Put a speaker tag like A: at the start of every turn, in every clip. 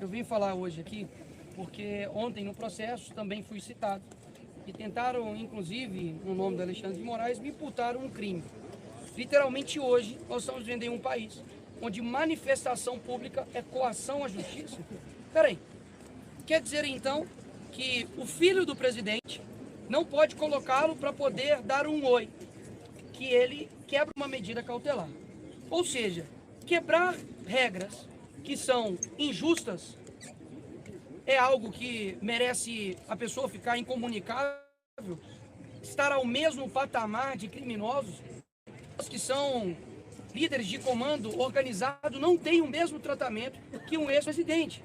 A: Eu vim falar hoje aqui porque ontem no processo também fui citado e tentaram, inclusive, no nome do Alexandre de Moraes, me imputaram um crime. Literalmente hoje nós estamos vivendo em um país onde manifestação pública é coação à justiça. Peraí, quer dizer então que o filho do presidente não pode colocá-lo para poder dar um oi, que ele quebra uma medida cautelar. Ou seja, quebrar regras que são injustas é algo que merece a pessoa ficar incomunicável, estar ao mesmo patamar de criminosos. Os que são líderes de comando organizado não têm o mesmo tratamento que um ex-presidente.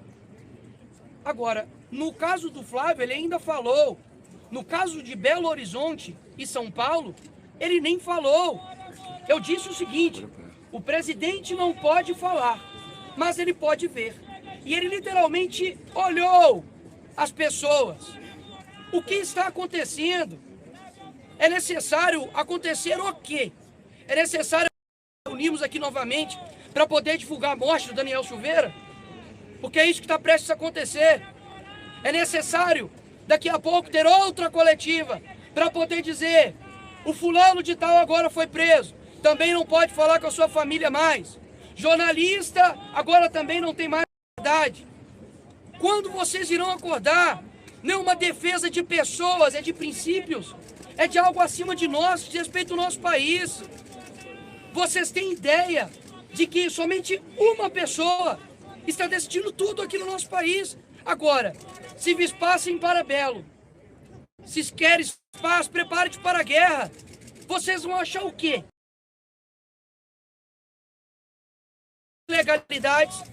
A: Agora, no caso do Flávio, ele ainda falou. No caso de Belo Horizonte e São Paulo, ele nem falou. Eu disse o seguinte: o presidente não pode falar, mas ele pode ver. E ele literalmente olhou as pessoas. O que está acontecendo? É necessário acontecer o quê? É necessário unirmos aqui novamente para poder divulgar a morte do Daniel Silveira? Porque é isso que está prestes a acontecer. É necessário daqui a pouco ter outra coletiva para poder dizer: o fulano de tal agora foi preso, também não pode falar com a sua família mais. Jornalista agora também não tem mais verdade. Quando vocês irão acordar? Não é uma defesa de pessoas, é de princípios, é de algo acima de nós, de respeito ao nosso país. Vocês têm ideia de que somente uma pessoa está decidindo tudo aqui no nosso país? Agora, se vis passem para Belo, se querem paz, prepare-te para a guerra. Vocês vão achar o quê? Legalidades,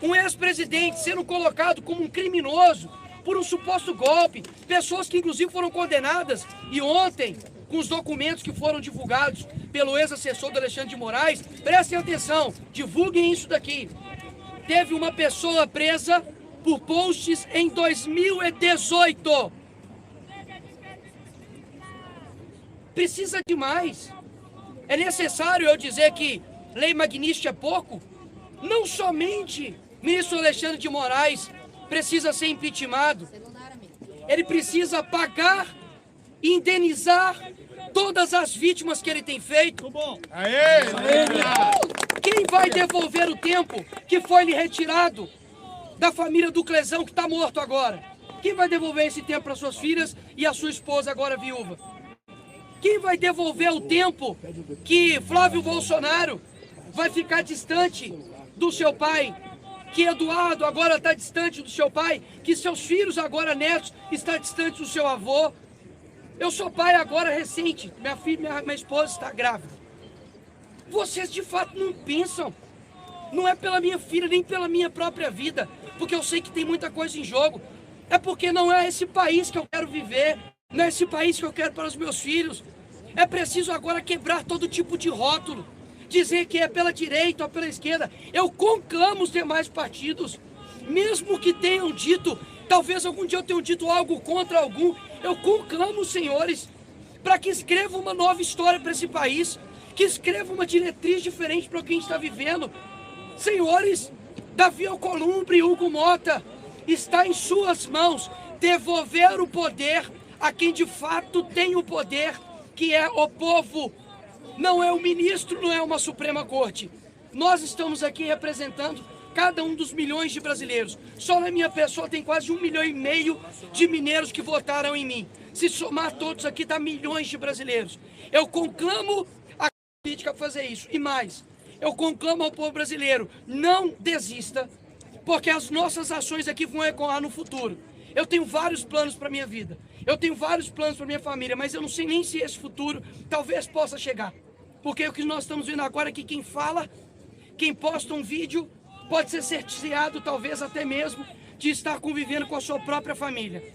A: um ex-presidente sendo colocado como um criminoso por um suposto golpe, pessoas que inclusive foram condenadas, e ontem, com os documentos que foram divulgados pelo ex-assessor do Alexandre de Moraes, prestem atenção, divulguem isso daqui. Teve uma pessoa presa por posts em 2018. Precisa de mais. É necessário eu dizer que lei magnífica é pouco? Não somente o ministro Alexandre de Moraes precisa ser impeachmentado, ele precisa pagar e indenizar todas as vítimas que ele tem feito. Quem vai devolver o tempo que foi lhe retirado da família do Clesão, que está morto agora? Quem vai devolver esse tempo para suas filhas e a sua esposa agora viúva? Quem vai devolver o tempo que Flávio Bolsonaro vai ficar distante do seu pai, que Eduardo agora está distante do seu pai, que seus filhos agora netos estão distantes do seu avô? Eu sou pai agora recente, minha esposa está grávida. Vocês de fato não pensam, não é pela minha filha nem pela minha própria vida, porque eu sei que tem muita coisa em jogo, é porque não é esse país que eu quero viver, não é esse país que eu quero para os meus filhos. É preciso agora quebrar todo tipo de rótulo, dizer que é pela direita ou pela esquerda. Eu conclamo os demais partidos, mesmo que tenham dito, talvez algum dia eu tenha dito algo contra algum, eu conclamo os senhores para que escrevam uma nova história para esse país, que escrevam uma diretriz diferente para o que a gente está vivendo. Senhores, Davi Alcolumbre e Hugo Mota, está em suas mãos devolver o poder a quem de fato tem o poder, que é o povo. Não é o ministro, não é uma Suprema Corte. Nós estamos aqui representando cada um dos milhões de brasileiros. Só na minha pessoa tem quase 1,5 milhão de mineiros que votaram em mim. Se somar todos aqui, dá milhões de brasileiros. Eu conclamo a política a fazer isso. E mais, eu conclamo ao povo brasileiro: não desista, porque as nossas ações aqui vão ecoar no futuro. Eu tenho vários planos para minha vida. Eu tenho vários planos para minha família, mas eu não sei nem se esse futuro talvez possa chegar. Porque o que nós estamos vendo agora é que quem fala, quem posta um vídeo, pode ser cerceado, talvez até mesmo, de estar convivendo com a sua própria família.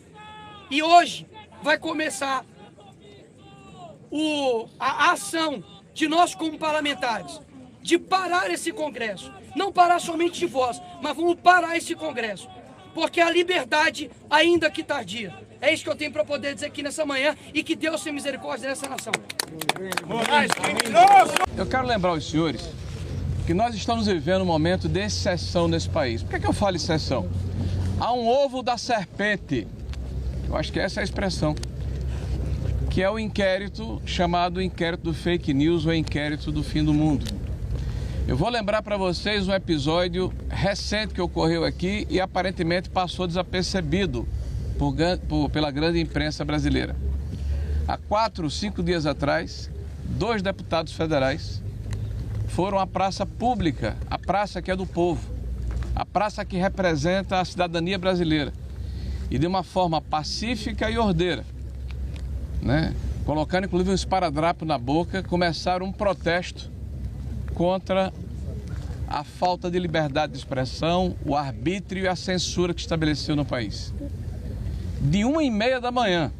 A: E hoje vai começar a ação de nós como parlamentares, de parar esse Congresso. Não parar somente de voz, mas vamos parar esse Congresso. Porque a liberdade, ainda que tardia. É isso que eu tenho para poder dizer aqui nessa manhã, e que Deus tenha misericórdia nessa nação.
B: Eu quero lembrar os senhores que nós estamos vivendo um momento de exceção nesse país. Por que eu falo exceção? Há um ovo da serpente, eu acho que essa é a expressão, que é o inquérito chamado inquérito do fake news ou inquérito do fim do mundo. Eu vou lembrar para vocês um episódio recente que ocorreu aqui e aparentemente passou desapercebido pela grande imprensa brasileira. Há 4 ou 5 dias atrás, 2 deputados federais foram à praça pública, a praça que é do povo, a praça que representa a cidadania brasileira, e de uma forma pacífica e ordeira, né? Colocando inclusive um esparadrapo na boca, começaram um protesto contra a falta de liberdade de expressão, o arbítrio e a censura que estabeleceu no país. De 1h30 da manhã,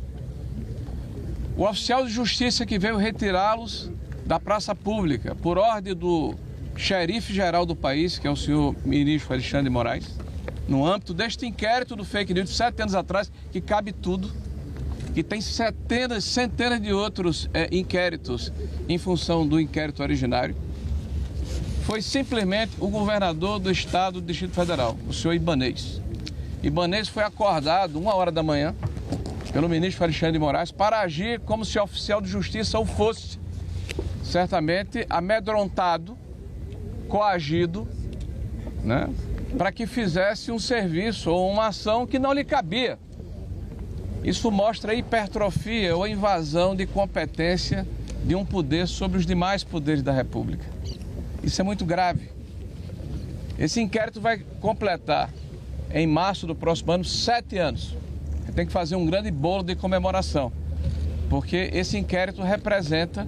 B: o oficial de justiça que veio retirá-los da praça pública, por ordem do xerife geral do país, que é o senhor ministro Alexandre de Moraes, no âmbito deste inquérito do fake news de 7 anos atrás, que cabe tudo, que tem centenas de outros inquéritos em função do inquérito originário, foi simplesmente o governador do estado do Distrito Federal, o senhor Ibanez. Ibanez foi acordado 1h da manhã pelo ministro Alexandre de Moraes para agir como se oficial de justiça o fosse, certamente amedrontado, coagido, né, para que fizesse um serviço ou uma ação que não lhe cabia. Isso mostra a hipertrofia ou invasão de competência de um poder sobre os demais poderes da República. Isso é muito grave. Esse inquérito vai completar, em março do próximo ano, 7 anos. Tem que fazer um grande bolo de comemoração, porque esse inquérito representa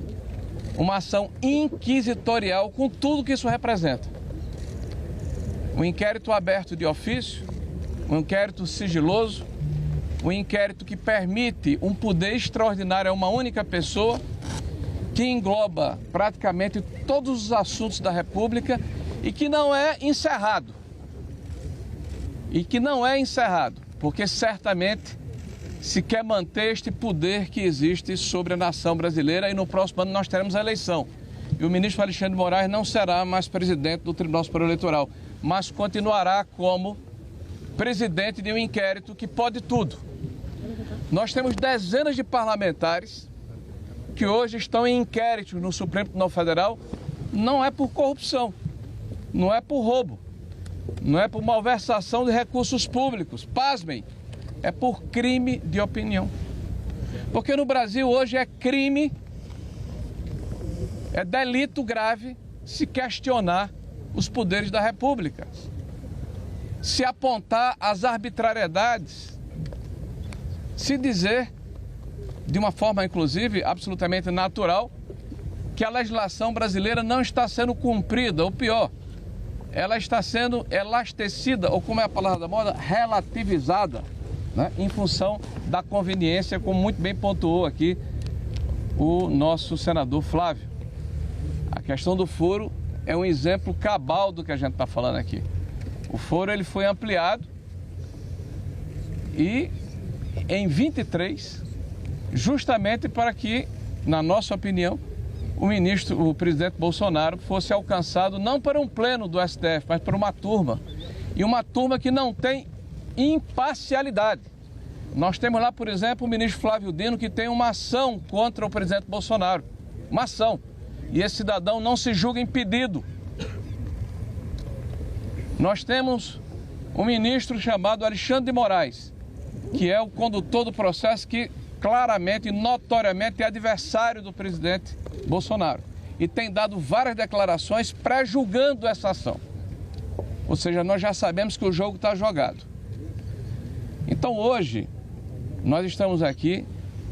B: uma ação inquisitorial com tudo que isso representa. Um inquérito aberto de ofício, um inquérito sigiloso, um inquérito que permite um poder extraordinário a uma única pessoa, que engloba praticamente todos os assuntos da República e que não é encerrado. Porque certamente se quer manter este poder que existe sobre a nação brasileira e no próximo ano nós teremos a eleição. E o ministro Alexandre de Moraes não será mais presidente do Tribunal Superior Eleitoral, mas continuará como presidente de um inquérito que pode tudo. Nós temos dezenas de parlamentares que hoje estão em inquéritos no Supremo Tribunal Federal, não é por corrupção, não é por roubo, não é por malversação de recursos públicos, pasmem, é por crime de opinião. Porque no Brasil hoje é crime, é delito grave se questionar os poderes da República, se apontar as arbitrariedades, se dizer, de uma forma inclusive absolutamente natural, que a legislação brasileira não está sendo cumprida, ou pior, ela está sendo elastecida, ou como é a palavra da moda, relativizada, né, em função da conveniência, como muito bem pontuou aqui o nosso senador Flávio. A questão do foro é um exemplo cabal do que a gente está falando aqui. O foro ele foi ampliado e em 23, justamente para que, na nossa opinião, o presidente Bolsonaro fosse alcançado não para um pleno do STF, mas por uma turma. E uma turma que não tem imparcialidade. Nós temos lá, por exemplo, o ministro Flávio Dino, que tem uma ação contra o presidente Bolsonaro. Uma ação. E esse cidadão não se julga impedido. Nós temos um ministro chamado Alexandre de Moraes, que é o condutor do processo, que claramente e notoriamente é adversário do presidente Bolsonaro. E tem dado várias declarações pré-julgando essa ação. Ou seja, nós já sabemos que o jogo está jogado. Então hoje, nós estamos aqui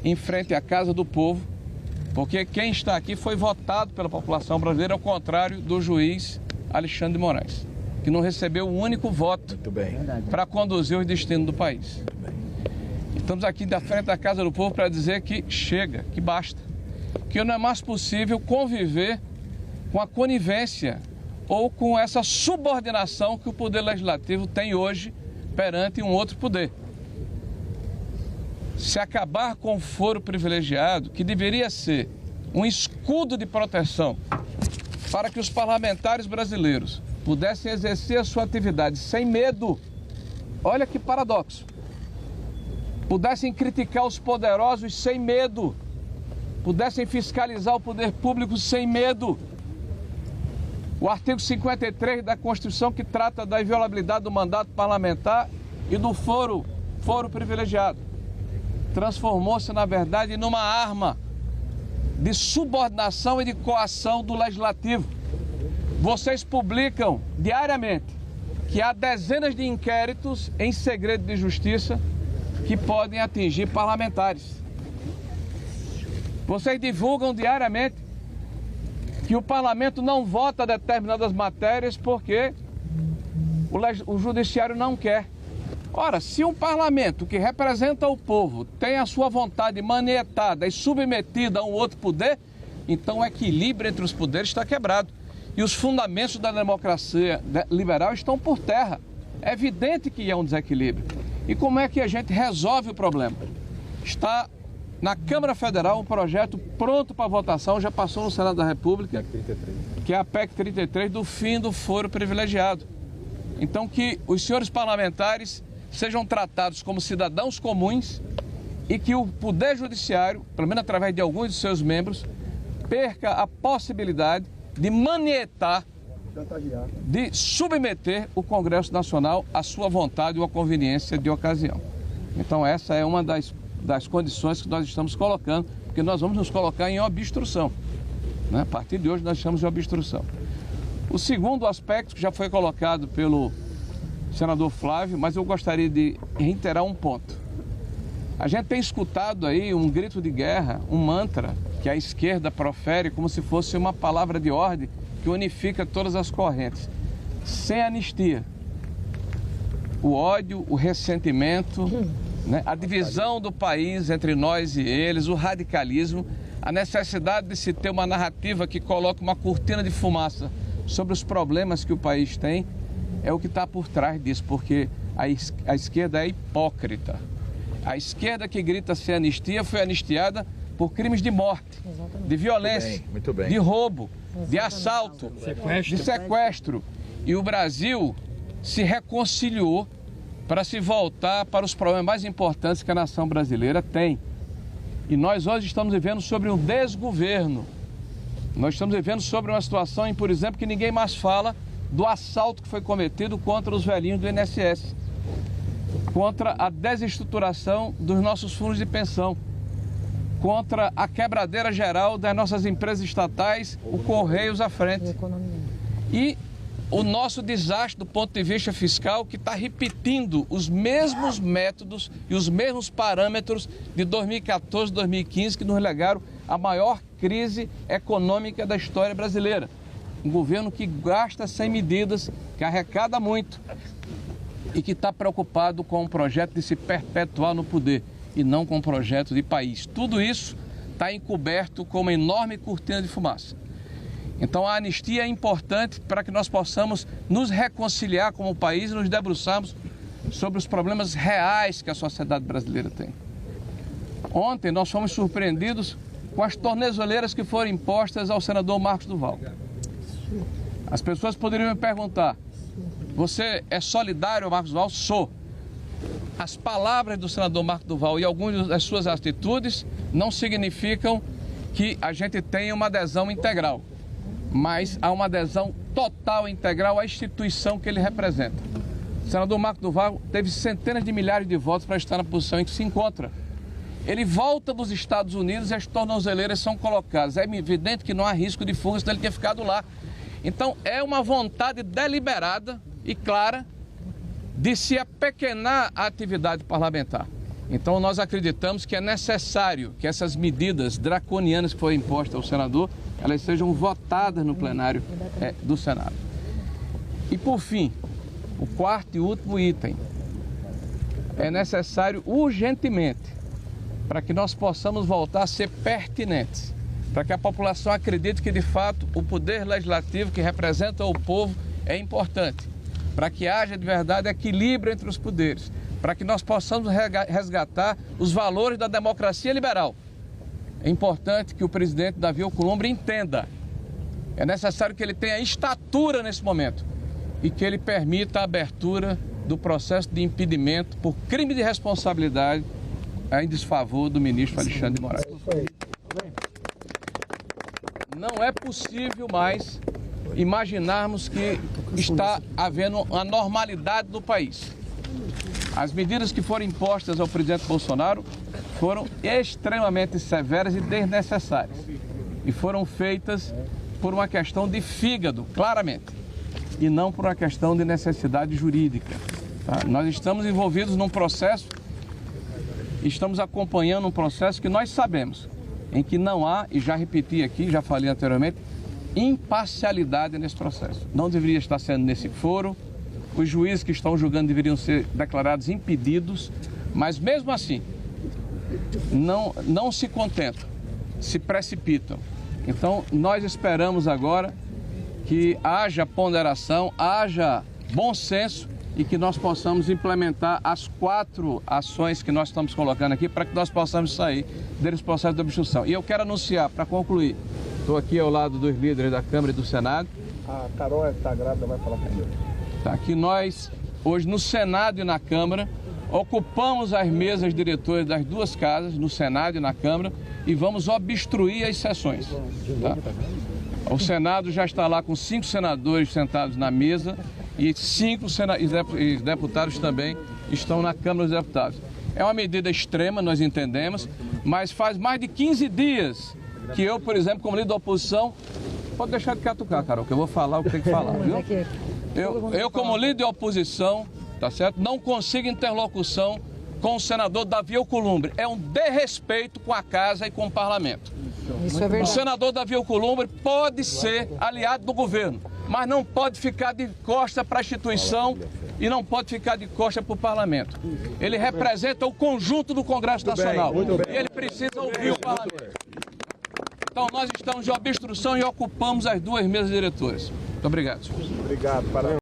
B: em frente à Casa do Povo, porque quem está aqui foi votado pela população brasileira, ao contrário do juiz Alexandre de Moraes, que não recebeu um único voto para conduzir o destino do país. Estamos aqui da frente da Casa do Povo para dizer que chega, que basta, que não é mais possível conviver com a conivência ou com essa subordinação que o Poder Legislativo tem hoje perante um outro poder. Se acabar com o foro privilegiado, que deveria ser um escudo de proteção para que os parlamentares brasileiros pudessem exercer a sua atividade sem medo, olha que paradoxo, pudessem criticar os poderosos sem medo, pudessem fiscalizar o poder público sem medo. O artigo 53 da Constituição, que trata da inviolabilidade do mandato parlamentar e do foro privilegiado, transformou-se, na verdade, numa arma de subordinação e de coação do Legislativo. Vocês publicam diariamente que há dezenas de inquéritos em segredo de justiça que podem atingir parlamentares. Vocês divulgam diariamente que o parlamento não vota determinadas matérias porque o judiciário não quer. Ora, se um parlamento que representa o povo tem a sua vontade manietada e submetida a um outro poder, então o equilíbrio entre os poderes está quebrado. E os fundamentos da democracia liberal estão por terra. É evidente que há um desequilíbrio. E como é que a gente resolve o problema? Está na Câmara Federal um projeto pronto para votação, já passou no Senado da República, que é a PEC 33 do fim do foro privilegiado. Então que os senhores parlamentares sejam tratados como cidadãos comuns e que o Poder Judiciário, pelo menos através de alguns de seus membros, perca a possibilidade de manietar, de submeter o Congresso Nacional à sua vontade ou à conveniência de ocasião. Então essa é uma das condições que nós estamos colocando, porque nós vamos nos colocar em obstrução, né? A partir de hoje nós estamos em obstrução. O segundo aspecto, que já foi colocado pelo senador Flávio, mas eu gostaria de reiterar um ponto. A gente tem escutado aí um grito de guerra, um mantra que a esquerda profere como se fosse uma palavra de ordem que unifica todas as correntes. Sem anistia, o ódio, o ressentimento, né, a divisão do país entre nós e eles, o radicalismo, a necessidade de se ter uma narrativa que coloque uma cortina de fumaça sobre os problemas que o país tem, é o que está por trás disso, porque a esquerda é hipócrita. A esquerda que grita sem anistia foi anistiada por crimes de morte, de violência,
C: muito bem.
B: De roubo, de assalto, de sequestro. E o Brasil se reconciliou para se voltar para os problemas mais importantes que a nação brasileira tem. E nós hoje estamos vivendo sobre um desgoverno. Nós estamos vivendo sobre uma situação em, por exemplo, que ninguém mais fala do assalto que foi cometido contra os velhinhos do INSS, contra a desestruturação dos nossos fundos de pensão, contra a quebradeira geral das nossas empresas estatais, o Correios à frente. E o nosso desastre do ponto de vista fiscal, que está repetindo os mesmos métodos e os mesmos parâmetros de 2014, 2015, que nos legaram a maior crise econômica da história brasileira. Um governo que gasta sem medidas, que arrecada muito e que está preocupado com o projeto de se perpetuar no poder e não com um projeto de país. Tudo isso está encoberto com uma enorme cortina de fumaça. Então a anistia é importante para que nós possamos nos reconciliar como país e nos debruçarmos sobre os problemas reais que a sociedade brasileira tem. Ontem nós fomos surpreendidos com as tornozeleiras que foram impostas ao senador Marcos Duval. As pessoas poderiam me perguntar: você é solidário ao Marcos Duval? Sou. As palavras do senador Marcos Duval e algumas das suas atitudes não significam que a gente tenha uma adesão integral, mas há uma adesão total e integral à instituição que ele representa. O senador Marcos Duval teve centenas de milhares de votos para estar na posição em que se encontra. Ele volta dos Estados Unidos e as tornozeleiras são colocadas. É evidente que não há risco de fuga, senão ele tinha ficado lá. Então é uma vontade deliberada e clara de se apequenar a atividade parlamentar. Então nós acreditamos que é necessário que essas medidas draconianas que foram impostas ao senador, elas sejam votadas no plenário do Senado. E por fim, o quarto e último item, é necessário urgentemente, para que nós possamos voltar a ser pertinentes, para que a população acredite que de fato o poder legislativo que representa o povo é importante, para que haja de verdade equilíbrio entre os poderes, para que nós possamos resgatar os valores da democracia liberal. É importante que o presidente Davi Alcolumbre entenda É necessário que ele tenha estatura nesse momento e que ele permita a abertura do processo de impedimento por crime de responsabilidade em desfavor do ministro Alexandre de Moraes. Não é possível mais imaginarmos que está havendo uma normalidade no país. As medidas que foram impostas ao presidente Bolsonaro foram extremamente severas e desnecessárias. E foram feitas por uma questão de fígado, claramente, e não por uma questão de necessidade jurídica. Tá? Nós estamos envolvidos num processo, estamos acompanhando um processo que nós sabemos, em que não há, e já repeti aqui, já falei anteriormente, imparcialidade nesse processo. Não deveria estar sendo nesse foro, os juízes que estão julgando deveriam ser declarados impedidos, mas mesmo assim, não se contentam, se precipitam. Então, nós esperamos agora que haja ponderação, haja bom senso e que nós possamos implementar as 4 ações que nós estamos colocando aqui para que nós possamos sair desse processo de obstrução. E eu quero anunciar, para concluir, estou aqui ao lado dos líderes da Câmara e do Senado.
C: A Carol está grávida, vai falar primeiro.
B: Tá, que nós, hoje no Senado e na Câmara, ocupamos as mesas diretoras das 2 casas, no Senado e na Câmara, e vamos obstruir as sessões. Tá? O Senado já está lá com 5 senadores sentados na mesa e 5 deputados também estão na Câmara dos Deputados. É uma medida extrema, nós entendemos, mas faz mais de 15 dias que eu, por exemplo, como líder da oposição, pode deixar de catucar, Carol, que eu vou falar o que tem que falar, viu? Eu como líder da oposição, tá certo? Não consigo interlocução com o senador Davi Alcolumbre. É um desrespeito com a casa e com o parlamento.
D: Isso é verdade.
B: O senador Davi Alcolumbre pode ser aliado do governo, mas não pode ficar de costa para a instituição e não pode ficar de costa para o parlamento. Ele representa o conjunto do Congresso Nacional e ele precisa ouvir o parlamento. Então nós estamos de obstrução e ocupamos as 2 mesas diretoras. Muito obrigado, senhor.
C: Obrigado. Parabéns.